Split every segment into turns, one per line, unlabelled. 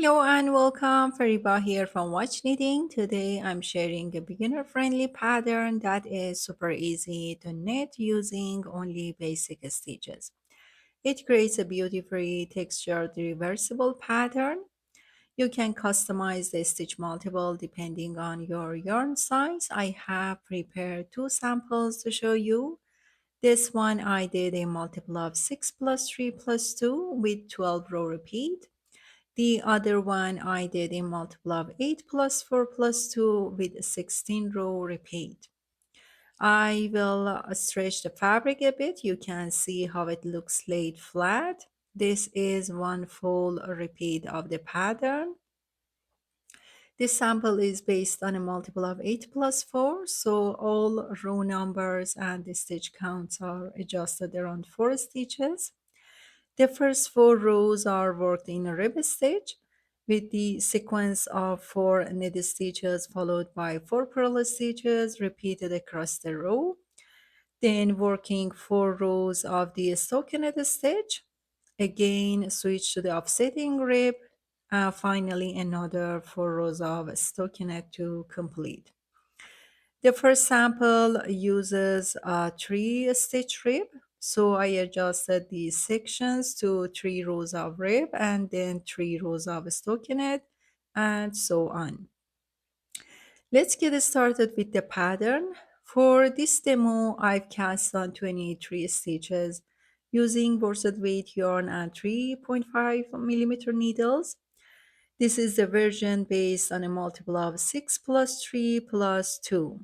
Hello and welcome. Fariba here from Watch Knitting. Today I'm sharing a beginner-friendly pattern that is super easy to knit using only basic stitches. It creates a beautifully textured reversible pattern. You can customize the stitch multiple depending on your yarn size. I have prepared two samples to show you. This one I did a multiple of 6 plus 3 plus 2 with 12 row repeat. The other one I did a multiple of 8 plus 4 plus 2 with 16 row repeat. I will stretch the fabric a bit. You can see how it looks laid flat. This is one full repeat of the pattern. This sample is based on a multiple of 8 plus 4, so all row numbers and the stitch counts are adjusted around 4 stitches. The first four rows are worked in a rib stitch with the sequence of 4 knit stitches followed by 4 purl stitches repeated across the row. Then working 4 rows of the stockinette stitch. Again switch to the offsetting rib. Finally another 4 rows of stockinette to complete. The first sample uses a 3 stitch rib. So I adjusted the sections to 3 rows of rib and then 3 rows of stockinette and so on. Let's get started with the pattern. For this demo, I've cast on 23 stitches using worsted weight yarn and 3.5 millimeter needles. This is the version based on a multiple of 6 plus 3 plus 2.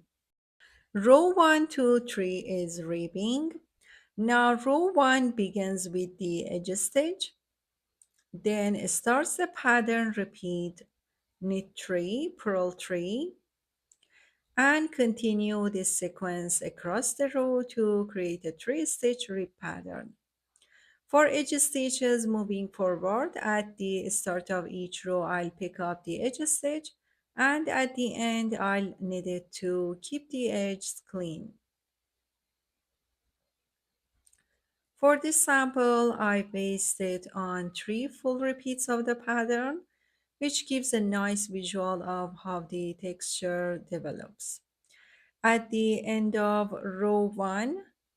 Row 1, 2, 3 is ribbing. Now row 1 begins with the edge stitch, then starts the pattern repeat knit 3, purl 3, and continue this sequence across the row to create a 3 stitch rib pattern. For edge stitches moving forward, at the start of each row I'll pick up the edge stitch and at the end I'll knit it to keep the edges clean. For this sample, I based it on 3 full repeats of the pattern, which gives a nice visual of how the texture develops. At the end of row 1,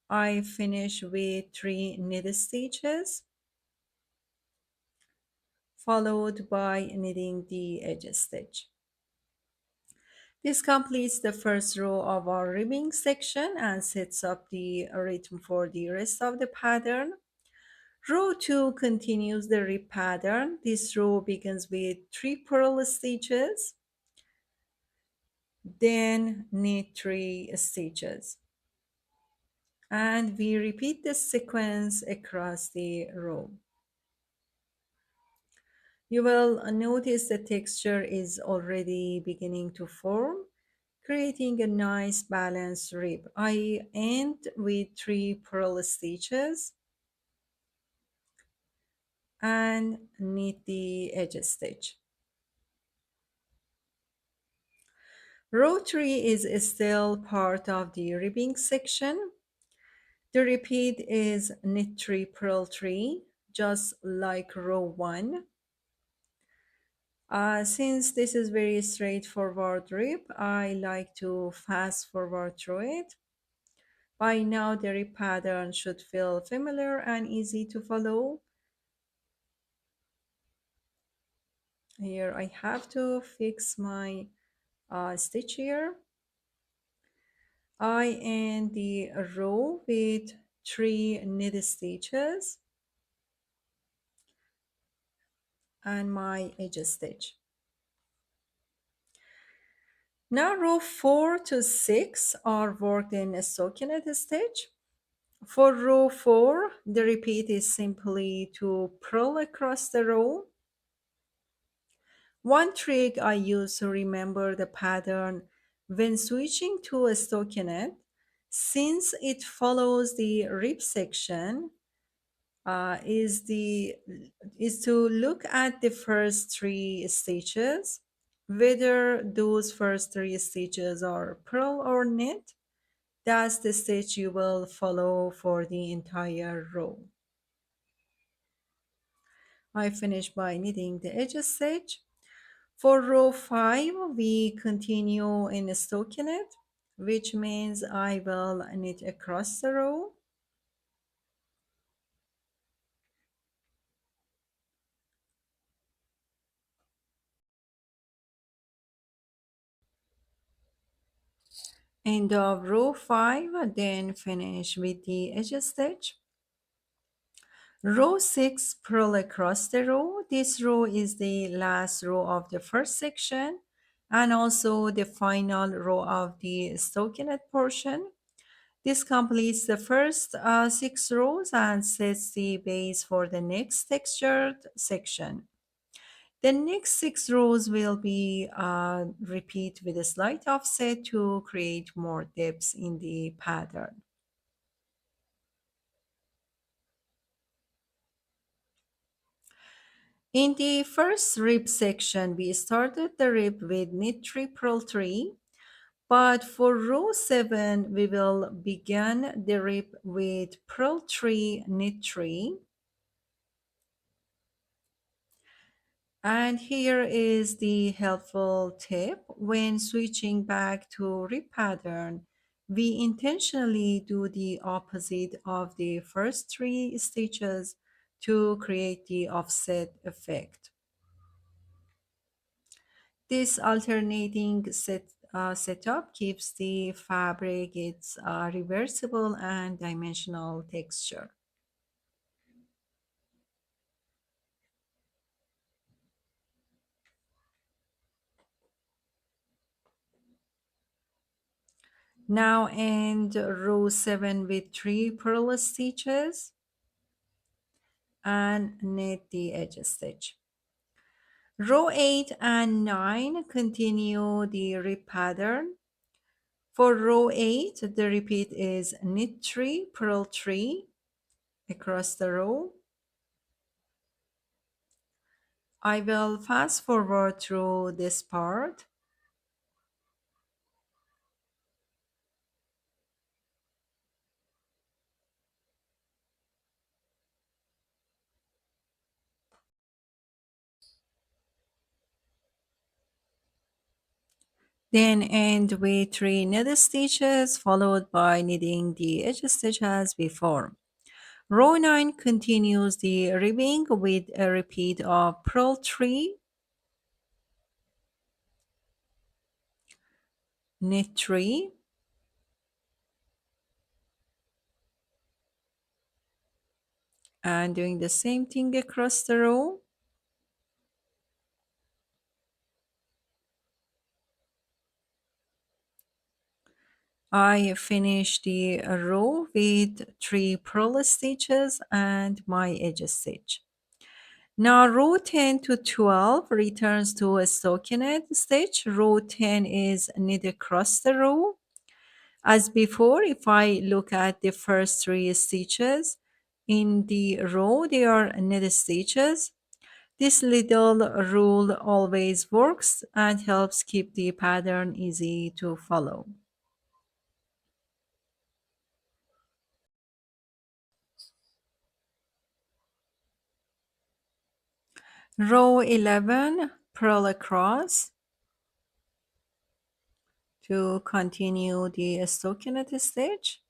I finish with 3 knit stitches, followed by knitting the edge stitch. This completes the first row of our ribbing section and sets up the rhythm for the rest of the pattern. Row 2 continues the rib pattern. This row begins with 3 purl stitches, then knit 3 stitches. And we repeat this sequence across the row. You will notice the texture is already beginning to form, creating a nice balanced rib. I end with 3 purl stitches and knit the edge stitch. Row 3 is still part of the ribbing section. The repeat is knit 3 purl 3, just like row 1. Since this is very straightforward rib, I like to fast forward through it. By now the rib pattern should feel familiar and easy to follow. Here I have to fix my stitch here. I end the row with 3 knit stitches and my edge stitch. Now row 4 to 6 are worked in a stockinette stitch. For row 4, the repeat is simply to purl across the row. One trick I use to remember the pattern when switching to a stockinette, since it follows the rib section, is to look at the first 3 stitches, whether those first 3 stitches are purl or knit. That's the stitch you will follow for the entire row. I finished by knitting the edge stitch. For row 5, we continue in a stockinette, which means I will knit across the row. End of row 5, then finish with the edge stitch. Row 6, purl across the row. This row is the last row of the first section and also the final row of the stockinette portion. This completes the first 6 rows and sets the base for the next textured section. The next 6 rows will be repeat with a slight offset to create more depth in the pattern. In the first rib section, we started the rib with knit 3 purl 3, but for row 7, we will begin the rib with purl 3, knit 3. And here is the helpful tip. When switching back to rib pattern, we intentionally do the opposite of the first 3 stitches to create the offset effect. This alternating setup gives the fabric its reversible and dimensional texture. Now end row 7 with 3 purl stitches and knit the edge stitch. Row 8 and 9 continue the rib pattern. For row 8, the repeat is knit 3, purl 3 across the row. I will fast forward through this part. Then end with 3 knit stitches followed by knitting the edge stitch as before. Row 9 continues the ribbing with a repeat of purl 3, knit 3, and doing the same thing across the row. I finish the row with 3 purl stitches and my edge stitch. Now row 10 to 12 returns to a stockinette stitch. Row 10 is knit across the row. As before, if I look at the first 3 stitches in the row, they are knit stitches. This little rule always works and helps keep the pattern easy to follow. Row 11, purl across to continue the stockinette stitch.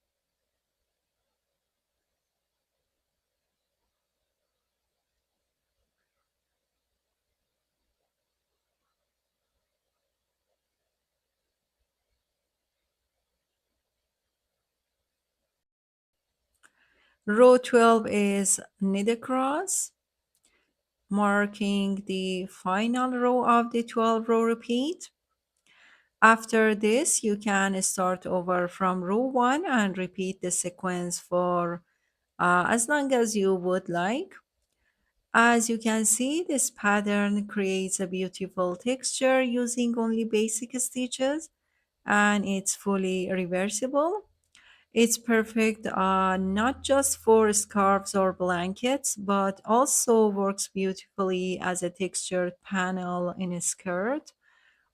Row 12 is knit across, marking the final row of the 12 row repeat. After this, you can start over from row 1 and repeat the sequence for as long as you would like. As you can see, this pattern creates a beautiful texture using only basic stitches and it's fully reversible. It's perfect not just for scarves or blankets, but also works beautifully as a textured panel in a skirt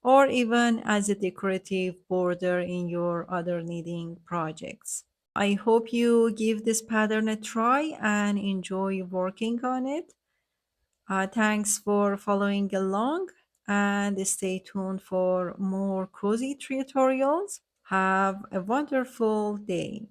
or even as a decorative border in your other knitting projects. I hope you give this pattern a try and enjoy working on it. Thanks for following along and stay tuned for more cozy tutorials. Have a wonderful day.